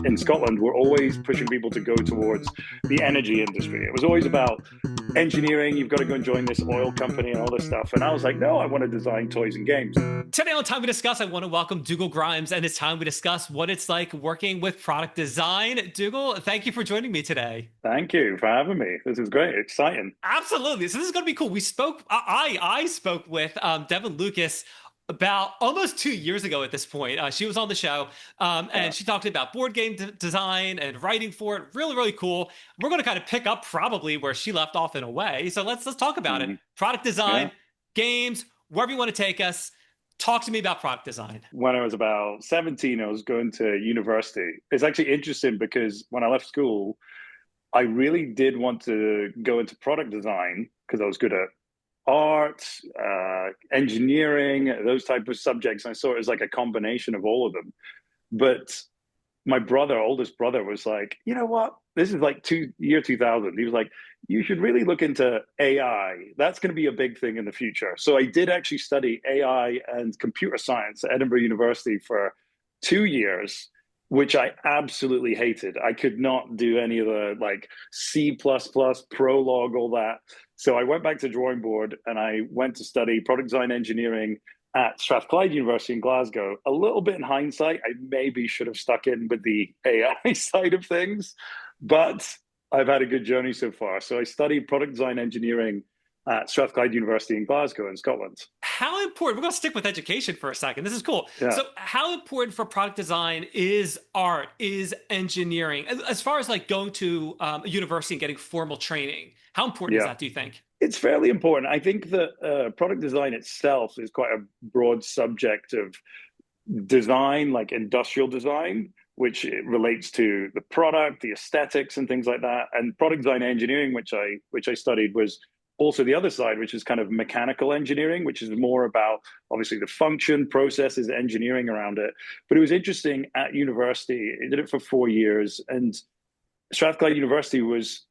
in Scotland were always pushing people to go towards the energy industry. It was always about engineering. You've got to go and join this oil company and all this stuff. And I was like, no, I want to design toys and games. Today on Time We Discuss, I want to welcome Dougal Grimes, and it's time we discuss what it's like working with product design. Dougal, thank you for joining me today. Thank you for having me. This is great, exciting. Absolutely. So this is going to be cool. We spoke. I spoke with Devin Lucas about almost 2 years ago at this point. She was on the show, Yeah. and she talked about board game design and writing for it. Really, really cool. We're going to kind of pick up probably where she left off in a way. So let's talk about it. Mhm. Product Yeah. design, games, wherever you want to take us. Talk to me about product design. When I was about 17, I was going to university. It's actually interesting because when I left school, I really did want to go into product design because I was good at art, engineering, those type of subjects. I saw it as like a combination of all of them. But my brother, oldest brother, was like, you know what? This is like year 2000. He was like, you should really look into AI. That's going to be a big thing in the future. So I did actually study AI and computer science at Edinburgh University for 2 years, which I absolutely hated. I could not do any of the like C++, Prolog, all that. So I went back to drawing board and I went to study product design engineering at Strathclyde University in Glasgow. A little bit in hindsight, I maybe should have stuck in with the AI side of things, but I've had a good journey so far. So I studied product design engineering at Strathclyde University in Glasgow in Scotland. How important, we're going to stick with education for a second. This is cool. Yeah, So, how important for product design is art, is engineering, as far as like going to a university and getting formal training? How important is yeah. that, do you think? It's fairly important. I think that product design itself is quite a broad subject of design, like industrial design, which it relates to the product, the aesthetics, and things like that. And product design engineering, which I studied, was also the other side, which is kind of mechanical engineering, which is more about obviously the function, processes, engineering around it. But it was interesting at university. I did it for 4 years, and Strathclyde University was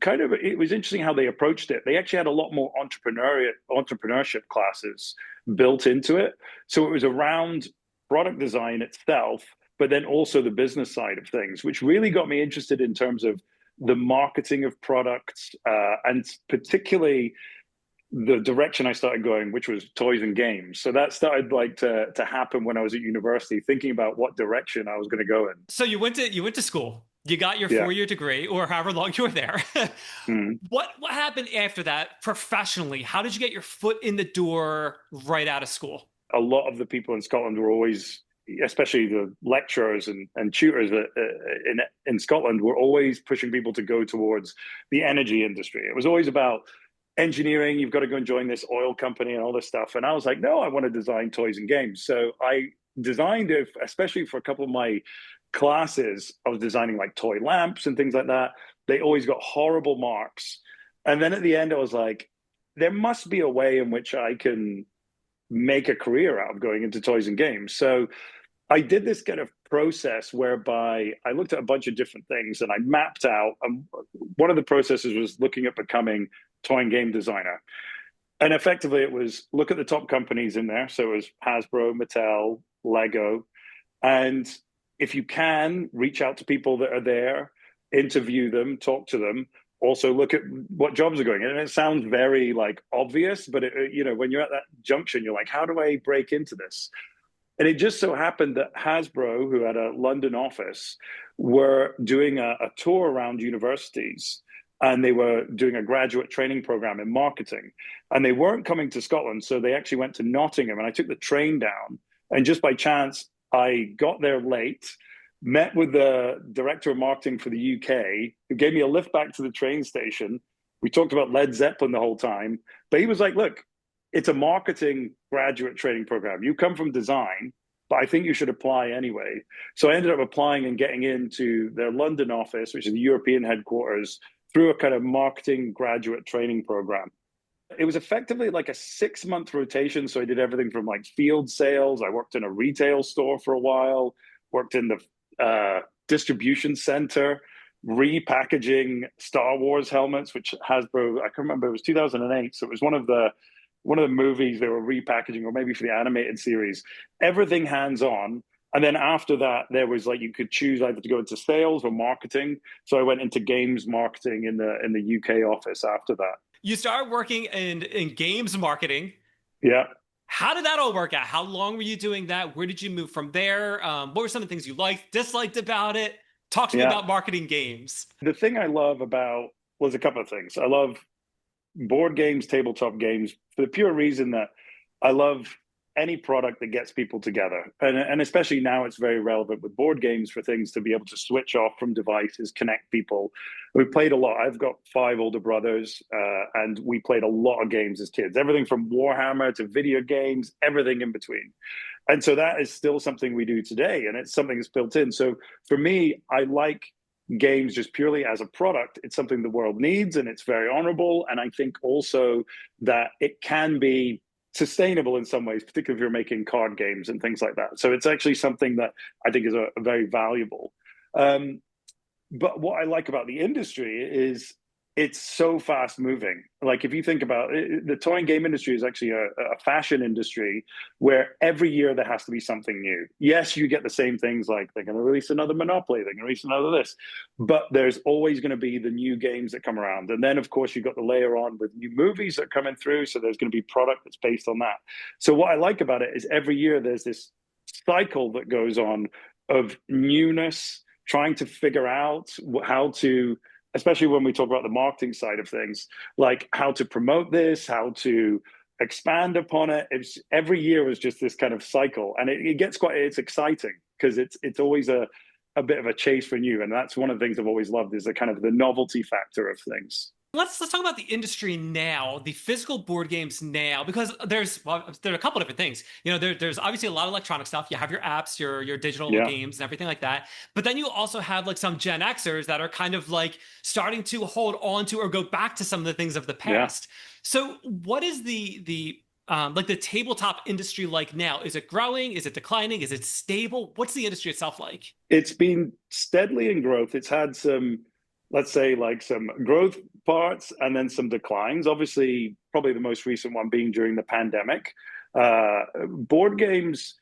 kind of it was interesting how they approached it. They actually had a lot more entrepreneurship classes built into it. So it was around product design itself, but then also the business side of things, which really got me interested in terms of the marketing of products and particularly the direction I started going, which was toys and games. So that started like to happen when I was at university, thinking about what direction I was going to go in. So you went to school, you got your Yeah. 4 year degree, or however long you were there. Mm. What happened after that professionally? How did you get your foot in the door right out of school? A lot of the people in Scotland were always, especially the lecturers and tutors in Scotland, were always pushing people to go towards the energy industry. It was always about engineering. You've got to go and join this oil company and all this stuff. And I was like, no, I want to design toys and games. So I designed it, especially for a couple of my classes. I was designing like toy lamps and things like that. They always got horrible marks. And then at the end, I was like, there must be a way in which I can make a career out of going into toys and games. So I did this kind of process whereby I looked at a bunch of different things and I mapped out. One of the processes was looking at becoming toy and game designer. And effectively, it was look at the top companies in there. So it was Hasbro, Mattel, Lego. And if you can, reach out to people that are there, interview them, talk to them, also look at what jobs are going in. And it sounds very like obvious, but when you're at that junction, you're like, how do I break into this? And it just so happened that Hasbro, who had a London office, were doing a tour around universities and they were doing a graduate training program in marketing. And they weren't coming to Scotland. So they actually went to Nottingham and I took the train down. And just by chance, I got there late, met with the director of marketing for the UK, who gave me a lift back to the train station. We talked about Led Zeppelin the whole time. But he was like, look, it's a marketing graduate training program. You come from design, but I think you should apply anyway. So I ended up applying and getting into their London office, which is the European headquarters, through a kind of marketing graduate training program. It was effectively like a 6 month rotation. So I did everything from like field sales. I worked in a retail store for a while, worked in the distribution center, repackaging Star Wars helmets, which Hasbro, I can remember it was 2008. So it was one of the movies they were repackaging, or maybe for the animated series. Everything hands on. And then after that, there was like you could choose either to go into sales or marketing. So I went into games marketing in the UK office after that. You started working in games marketing. Yeah, How did that all work out? How long were you doing that? Where did you move from there? What were some of the things you liked, disliked about it? Talk to me yeah. about marketing games. The thing I love about was a couple of things. I love board games, tabletop games, for the pure reason that I love any product that gets people together. And especially now, it's very relevant with board games for things to be able to switch off from devices, connect people. We played a lot. I've got five older brothers, and we played a lot of games as kids, everything from Warhammer to video games, everything in between. And so that is still something we do today, and it's something that's built in. So for me, I like games just purely as a product. It's something the world needs, and it's very honorable. And I think also that it can be sustainable in some ways, particularly if you're making card games and things like that. So it's actually something that I think is a very valuable. But what I like about the industry is it's so fast moving. Like if you think about it, the toy and game industry is actually a fashion industry where every year there has to be something new. Yes, you get the same things like they're going to release another Monopoly, they're going to release another this, but there's always going to be the new games that come around. And then of course you've got the layer on with new movies that are coming through. So there's going to be product that's based on that. So what I like about it is every year there's this cycle that goes on of newness, trying to figure out how to, especially when we talk about the marketing side of things, like how to promote this, how to expand upon it. It's every year is just this kind of cycle, and it gets quite, it's exciting because it's always a bit of a chase for new, and that's one of the things I've always loved is the kind of the novelty factor of things. Let's talk about the industry now, the physical board games now, because there are a couple different things. There's obviously a lot of electronic stuff. You have your apps, your digital Yeah, games, and everything like that. But then you also have like some Gen Xers that are kind of like starting to hold on to or go back to some of the things of the yeah. past. So, what is the like the tabletop industry like now? Is it growing? Is it declining? Is it stable? What's the industry itself like? It's been steadily in growth. It's had some, let's say, like some growth parts and then some declines. Obviously, probably the most recent one being during the pandemic. Board games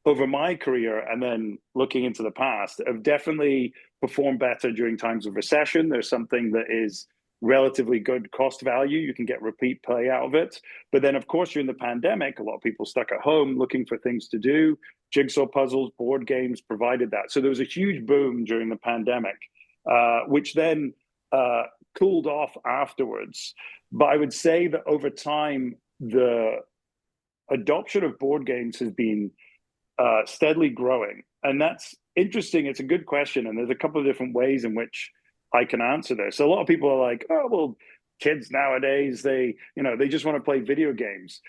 over my career and then looking into the past have definitely performed better during times of recession. There's something that is relatively good cost value. You can get repeat play out of it. But then, of course, during the pandemic, a lot of people stuck at home looking for things to do. Jigsaw puzzles, board games provided that. So there was a huge boom during the pandemic, which then cooled off afterwards. But I would say that over time, the adoption of board games has been steadily growing. And that's interesting. It's a good question. And there's a couple of different ways in which I can answer this. A lot of people are like, oh, well, kids nowadays, they just want to play video games.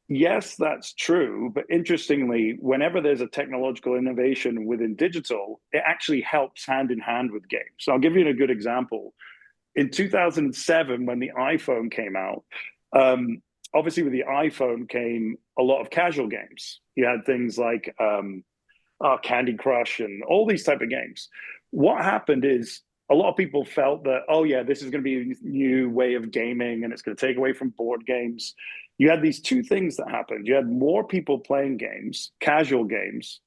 Yes, that's true. But interestingly, whenever there's a technological innovation within digital, it actually helps hand in hand with games. So I'll give you a good example. In 2007, when the iPhone came out, obviously with the iPhone came a lot of casual games. You had things like Candy Crush and all these type of games. What happened is a lot of people felt that, oh yeah, this is going to be a new way of gaming and it's going to take away from board games. You had these two things that happened. You had more people playing games, casual games,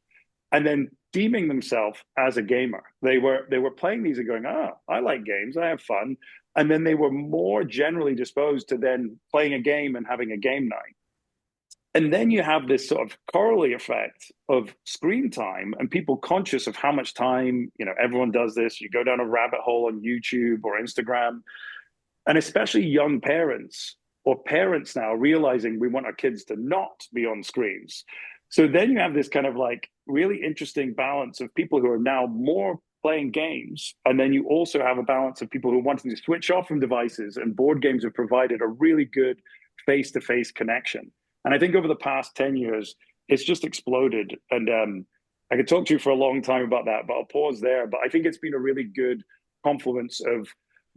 and then deeming themselves as a gamer. They were playing these and going, oh, I like games, I have fun. And then they were more generally disposed to then playing a game and having a game night. And then you have this sort of corollary effect of screen time and people conscious of how much time, everyone does this. You go down a rabbit hole on YouTube or Instagram, and especially young parents or parents now realizing we want our kids to not be on screens. So then you have this kind of like really interesting balance of people who are now more playing games. And then you also have a balance of people who are wanting to switch off from devices, and board games have provided a really good face-to-face connection. And I think over the past 10 years, it's just exploded. And I could talk to you for a long time about that, but I'll pause there. But I think it's been a really good confluence of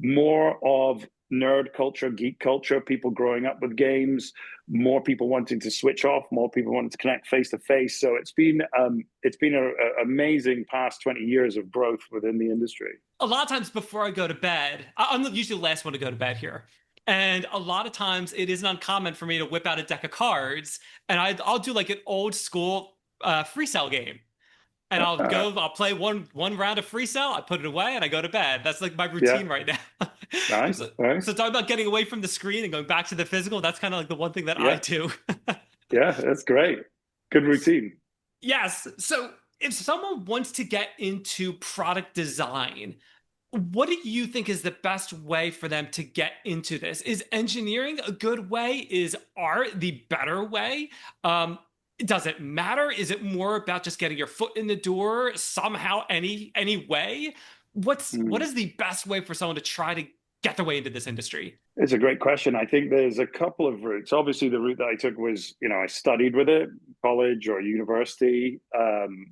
more of nerd culture, geek culture, people growing up with games, more people wanting to switch off, more people wanting to connect face to face. So it's been an amazing past 20 years of growth within the industry. A lot of times before I go to bed, I'm usually the last one to go to bed here. And a lot of times it isn't uncommon for me to whip out a deck of cards and I'll do like an old school freestyle game. and I'll play one round of free cell, I put it away, and I go to bed. That's like my Yeah, routine right now. nice, So, nice. so talking about getting away from the screen and going back to the physical, that's kind of like the one thing that I Yeah, do. yeah, that's great. Good routine. Yes. So if someone wants to get into product design, what do you think is the best way for them to get into this? Is engineering a good way? Is art the better way? Um, does it matter? Is it more about just getting your foot in the door somehow, any way? What Mm. is the best way for someone to try to get their way into this industry? It's a great question. I think there's a couple of routes. Obviously, the route that I took was, I studied with it, college or university,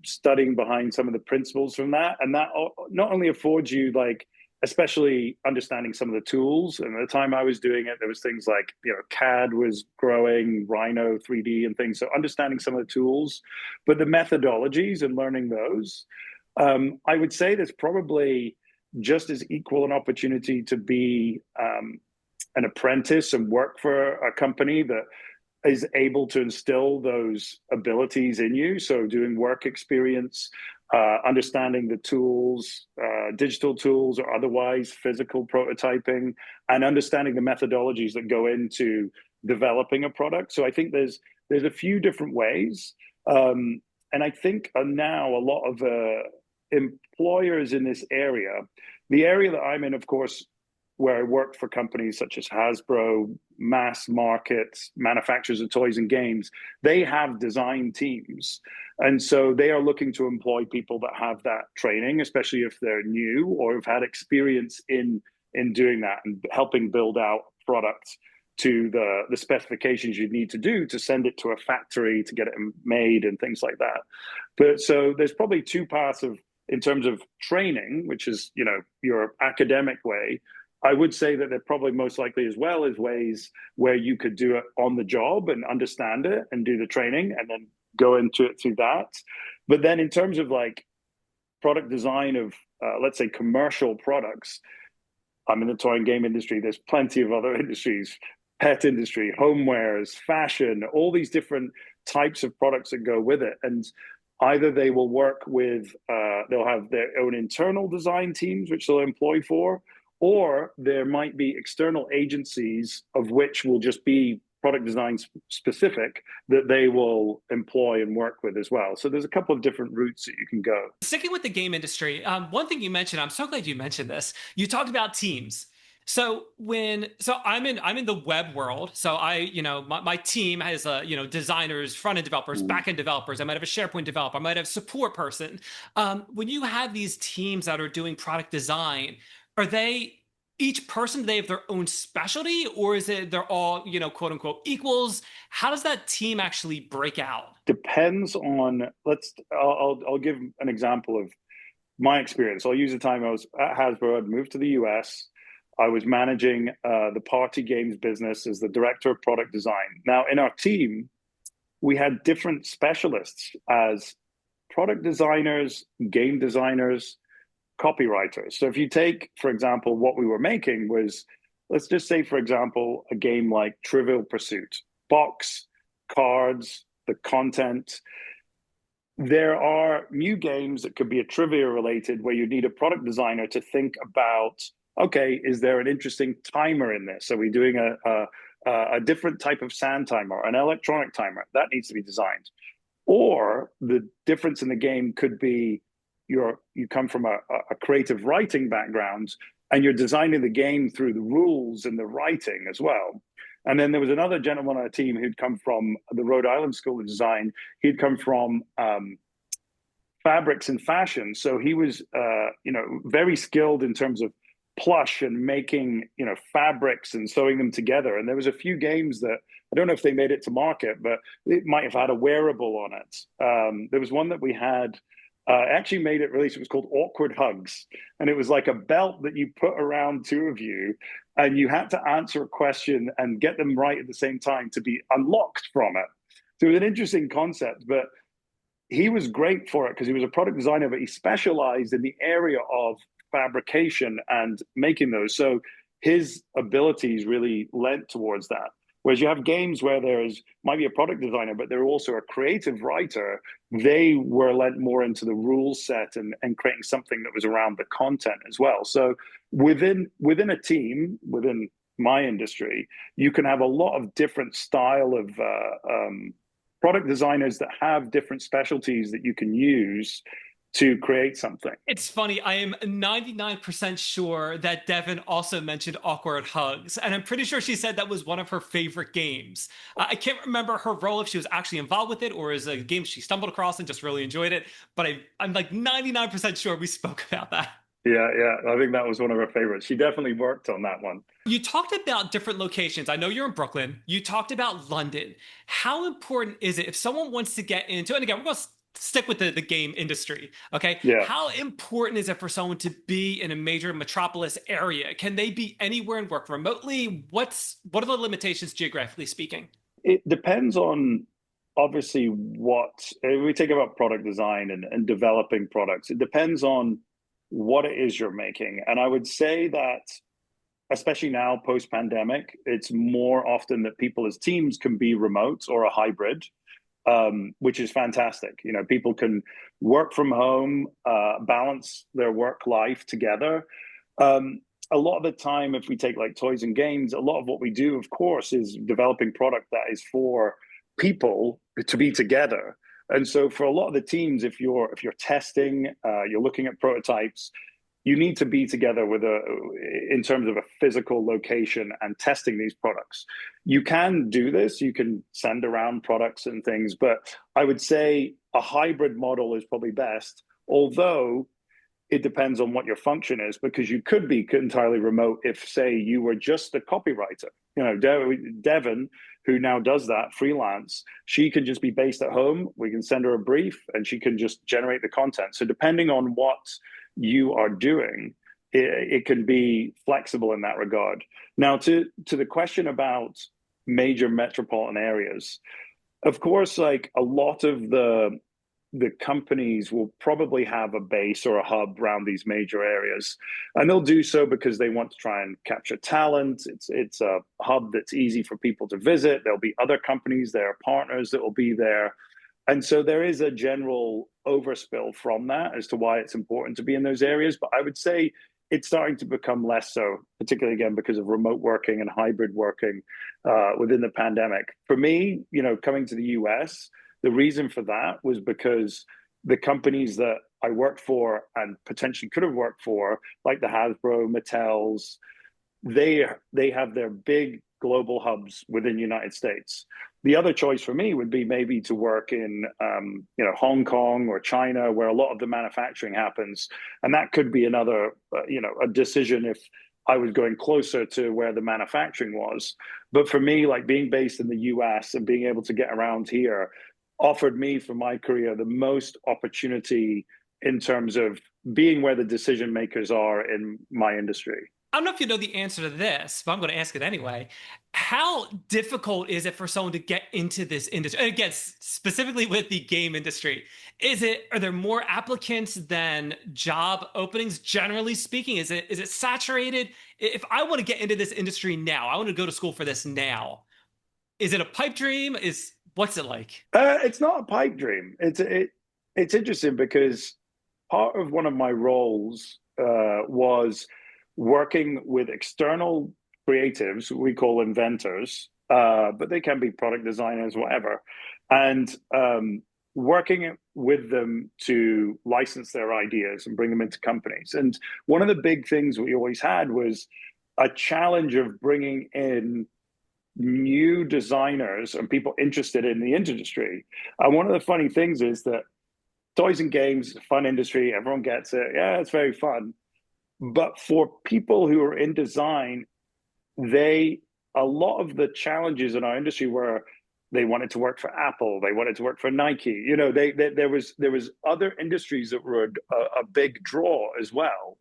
studying behind some of the principles from that. And that not only affords you like, especially understanding some of the tools. And at the time I was doing it, there was things like, CAD was growing, Rhino 3D and things. So understanding some of the tools, but the methodologies and learning those, I would say there's probably just as equal an opportunity to be an apprentice and work for a company that is able to instill those abilities in you. So doing work experience, understanding the tools, digital tools or otherwise, physical prototyping, and understanding the methodologies that go into developing a product. So I think there's a few different ways, and I think now a lot of employers in this area, the area that I'm in, of course, where I worked for companies such as Hasbro, mass markets, manufacturers of toys and games, they have design teams. And so they are looking to employ people that have that training, especially if they're new or have had experience in doing that and helping build out products to the specifications you need to do to send it to a factory to get it made and things like that. But so there's probably two paths of in terms of training, which is, your academic way. I would say that there probably most likely as well is ways where you could do it on the job and understand it and do the training and then go into it through that. But then in terms of like product design of, let's say, commercial products, I'm in the toy and game industry. There's plenty of other industries, pet industry, homewares, fashion, all these different types of products that go with it. And either they will work with, they'll have their own internal design teams, which they'll employ for, or there might be external agencies of which will just be product design specific that they will employ and work with as well. So there's a couple of different routes that you can go. Sticking with the game industry, one thing you mentioned, I'm so glad you mentioned this. You talked about teams. So I'm in the web world. So my team has designers, front end developers, Mm. back end developers. I might have a SharePoint developer. I might have a support person. When you have these teams that are doing product design, are they each person, they have their own specialty, or is it they're all quote unquote equals? How does that team actually break out? Depends on, I'll give an example of my experience. I'll use the time I was at Hasbro. I'd moved to the US. I was managing the party games business as the director of product design. Now, in our team, we had different specialists as product designers, game designers, copywriters. So if you take, for example, what we were making was, let's just say, for example, a game like Trivial Pursuit, box, cards, the content. There are new games that could be a trivia related where you need a product designer to think about, okay, is there an interesting timer in this? Are we doing a different type of sand timer, an electronic timer? That needs to be designed. Or the difference in the game could be you come from a creative writing background and you're designing the game through the rules and the writing as well. And then there was another gentleman on our team who'd come from the Rhode Island School of Design. He'd come from fabrics and fashion. So he was, very skilled in terms of plush and making, fabrics and sewing them together. And there was a few games that, I don't know if they made it to market, but it might have had a wearable on it. There was one that we had, actually made it release. It was called Awkward Hugs. And it was like a belt that you put around two of you and you had to answer a question and get them right at the same time to be unlocked from it. So it was an interesting concept, but he was great for it because he was a product designer, but he specialized in the area of fabrication and making those. So his abilities really lent towards that. Whereas you have games where there's might be a product designer, but they're also a creative writer. They were led more into the rule set and creating something that was around the content as well. So within a team, within my industry, you can have a lot of different style of product designers that have different specialties that you can use to create something. It's funny. I am 99% sure that Devin also mentioned Awkward Hugs, and I'm pretty sure she said that was one of her favorite games. I can't remember her role if she was actually involved with it or is a game she stumbled across and just really enjoyed it. But I'm like 99% sure we spoke about that. Yeah, yeah, I think that was one of her favorites. She definitely worked on that one. You talked about different locations. I know you're in Brooklyn. You talked about London. How important is it if someone wants to get into, and again, we're going to stick with the game industry, okay? Yeah. How important is it for someone to be in a major metropolis area? Can they be anywhere and work remotely? What are the limitations geographically speaking? It depends on obviously what we take about product design and developing products. It depends on what it is you're making. And I would say that, especially now post pandemic, it's more often that people as teams can be remote or a hybrid, which is fantastic. You know, people can work from home, balance their work life together. A lot of the time, if we take like toys and games, a lot of what we do, of course, is developing product that is for people to be together. And so for a lot of the teams, if you're testing, you're looking at prototypes, you need to be together with in terms of a physical location and testing these products. You can do this, you can send around products and things, but I would say a hybrid model is probably best, although it depends on what your function is, because you could be entirely remote if, say, you were just a copywriter. You know, Devon, who now does that freelance, she can just be based at home. We can send her a brief and she can just generate the content. So depending on what you are doing, it can be flexible in that regard. Now, to the question about major metropolitan areas, of course, like a lot of the companies will probably have a base or a hub around these major areas, and they'll do so because they want to try and capture talent. It's a hub that's easy for people to visit. There'll be other companies, their partners that will be there, and so there is a general overspill from that as to why it's important to be in those areas. But I would say it's starting to become less so, particularly again because of remote working and hybrid working within the pandemic. For me, you know, coming to the US, the reason for that was because the companies that I worked for and potentially could have worked for, like the Hasbro, Mattels, they have their big global hubs within the United States. The other choice for me would be maybe to work in Hong Kong or China, where a lot of the manufacturing happens, and that could be another a decision if I was going closer to where the manufacturing was. But for me, like being based in the US and being able to get around here offered me for my career the most opportunity in terms of being where the decision makers are in my industry. I don't know if you know the answer to this, but I'm going to ask it anyway. How difficult is it for someone to get into this industry? And again, specifically with the game industry, are there more applicants than job openings, generally speaking? Is it saturated? If I want to get into this industry now, I want to go to school for this now. Is it a pipe dream? What's it like? It's not a pipe dream. It's interesting because part of one of my roles was working with external creatives, we call inventors, but they can be product designers, whatever, and working with them to license their ideas and bring them into companies. And one of the big things we always had was a challenge of bringing in new designers and people interested in the industry. And one of the funny things is that toys and games, fun industry, everyone gets it. Yeah, it's very fun. But for people who are in design, a lot of the challenges in our industry were they wanted to work for Apple, they wanted to work for Nike. You know, there was other industries that were a big draw as well.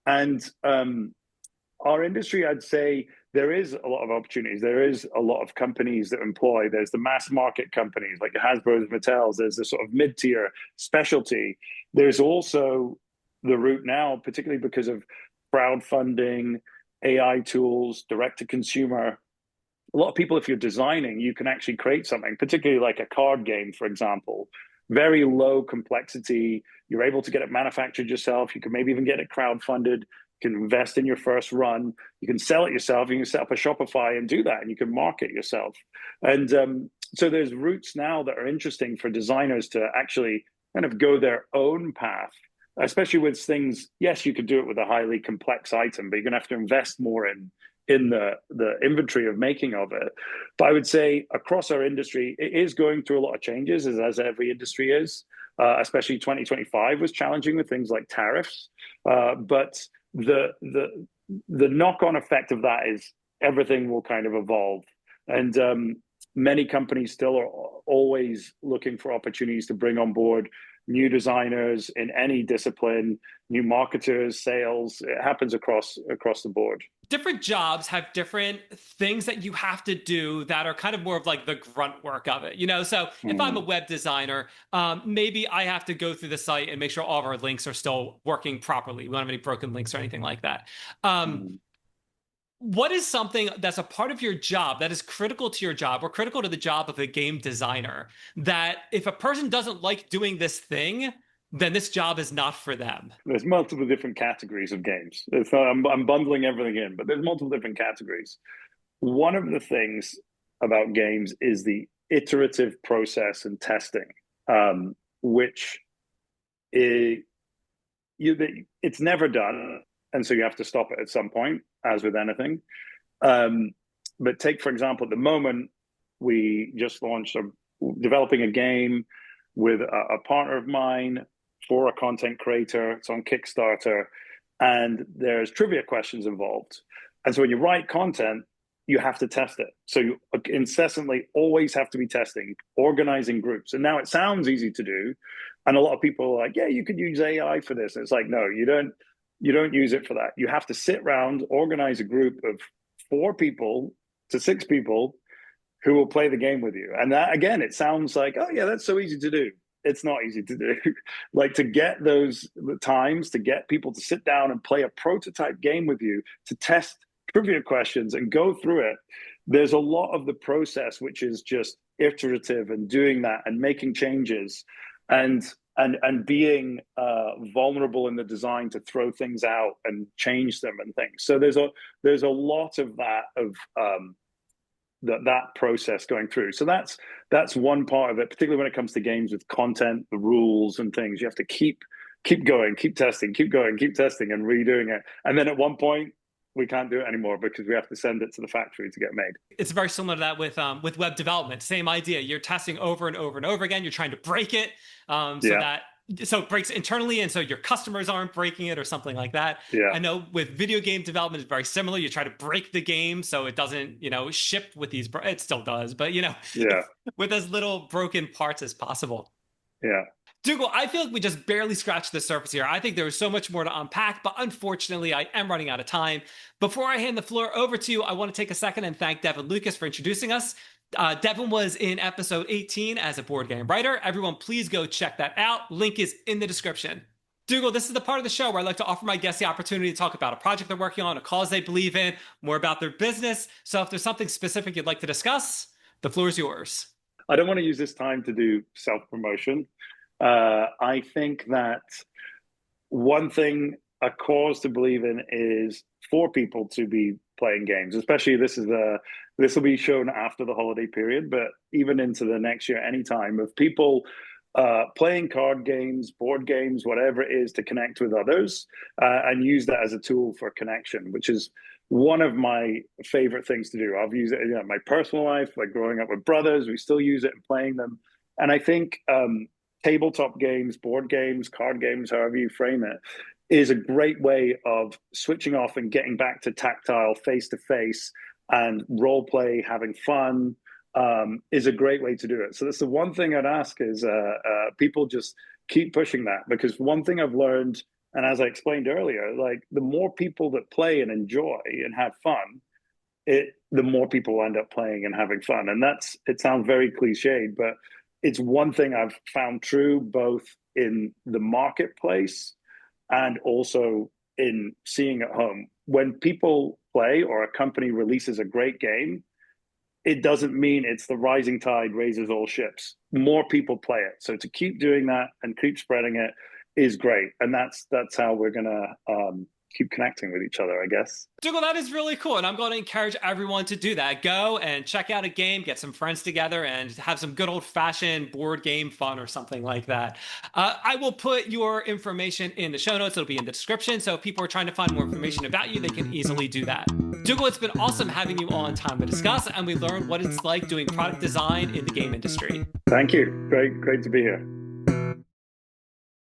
And our industry, I'd say, there is a lot of opportunities. There is a lot of companies that employ. There's the mass market companies like Hasbro's, Mattels. There's the sort of mid-tier specialty. There's also the route now, particularly because of crowdfunding, AI tools, direct to consumer. a lot of people, if you're designing, you can actually create something, particularly like a card game, for example, very low complexity. You're able to get it manufactured yourself. You can maybe even get it crowdfunded. You can invest in your first run. You can sell it yourself. You can set up a Shopify and do that, and you can market yourself. And so there's routes now that are interesting for designers to actually kind of go their own path, especially with things. Yes, you could do it with a highly complex item, but you're going to have to invest more in the inventory of making of it. But I would say across our industry, it is going through a lot of changes, as every industry is. Especially 2025 was challenging with things like tariffs. But the knock-on effect of that is everything will kind of evolve. And many companies still are always looking for opportunities to bring on board new designers in any discipline, new marketers, sales. It happens across the board. Different jobs have different things that you have to do that are kind of more of like the grunt work of it, you know? So if I'm a web designer, maybe I have to go through the site and make sure all of our links are still working properly. We don't have any broken links or anything like that. What is something that's a part of your job that is critical to your job or critical to the job of a game designer that if a person doesn't like doing this thing, then this job is not for them? There's multiple different categories of games. It's not, I'm bundling everything in, but there's multiple different categories. One of the things about games is the iterative process and testing, which is, it's never done, and so you have to stop it at some point, as with anything. But take, for example, at the moment, we just launched developing a game with a partner of mine for a content creator. It's on Kickstarter, and there's trivia questions involved. And so when you write content, you have to test it. So you incessantly always have to be testing, organizing groups. And now it sounds easy to do. And a lot of people are like, yeah, you could use AI for this. And it's like, no, you don't use it for that. You have to sit around, organize a group of 4 people to 6 people who will play the game with you. And that, again, it sounds like, oh yeah, that's so easy to do. It's not easy to do. Like, to get those times, to get people to sit down and play a prototype game with you, to test trivia questions and go through it. There's a lot of the process which is just iterative and doing that and making changes and being vulnerable in the design to throw things out and change them and things. So there's a lot of that process going through. So that's one part of it, particularly when it comes to games with content, the rules and things. You have to keep going, keep testing, keep going, keep testing and redoing it. And then at one point, we can't do it anymore because we have to send it to the factory to get made. It's very similar to that with web development. Same idea. You're testing over and over and over again. You're trying to break it so it breaks internally, and so your customers aren't breaking it or something like that. Yeah. I know with video game development, it's very similar. You try to break the game so it doesn't, ship with these. It still does, but yeah, with as little broken parts as possible. Yeah. Dougal, I feel like we just barely scratched the surface here. I think there was so much more to unpack, but unfortunately, I am running out of time. Before I hand the floor over to you, I want to take a second and thank Devin Lucas for introducing us. Devin was in episode 18 as a board game writer. Everyone, please go check that out. Link is in the description. Dougal, this is the part of the show where I like to offer my guests the opportunity to talk about a project they're working on, a cause they believe in, more about their business. So if there's something specific you'd like to discuss, the floor is yours. I don't want to use this time to do self-promotion. I think that one thing, a cause to believe in, is for people to be playing games, especially this will be shown after the holiday period, but even into the next year, anytime, of people playing card games, board games, whatever it is, to connect with others and use that as a tool for connection, which is one of my favorite things to do. I've used it in my personal life, like growing up with brothers. We still use it and playing them. And I think tabletop games, board games, card games, however you frame it, is a great way of switching off and getting back to tactile, face-to-face, and role play, having fun, is a great way to do it. So that's the one thing I'd ask is people just keep pushing that, because one thing I've learned, and as I explained earlier, like the more people that play and enjoy and have fun, the more people end up playing and having fun. And it sounds very cliched, but it's one thing I've found true both in the marketplace and also in seeing at home. When people play or a company releases a great game, it doesn't mean it's the rising tide raises all ships. More people play it. So to keep doing that and keep spreading it is great. And that's how we're gonna keep connecting with each other, I guess. Dougal, that is really cool. And I'm going to encourage everyone to do that. Go and check out a game, get some friends together, and have some good old fashioned board game fun or something like that. I will put your information in the show notes. It'll be in the description. So if people are trying to find more information about you, they can easily do that. Dougal, it's been awesome having you on Time to Discuss, and we learned what it's like doing product design in the game industry. Thank you. Great to be here.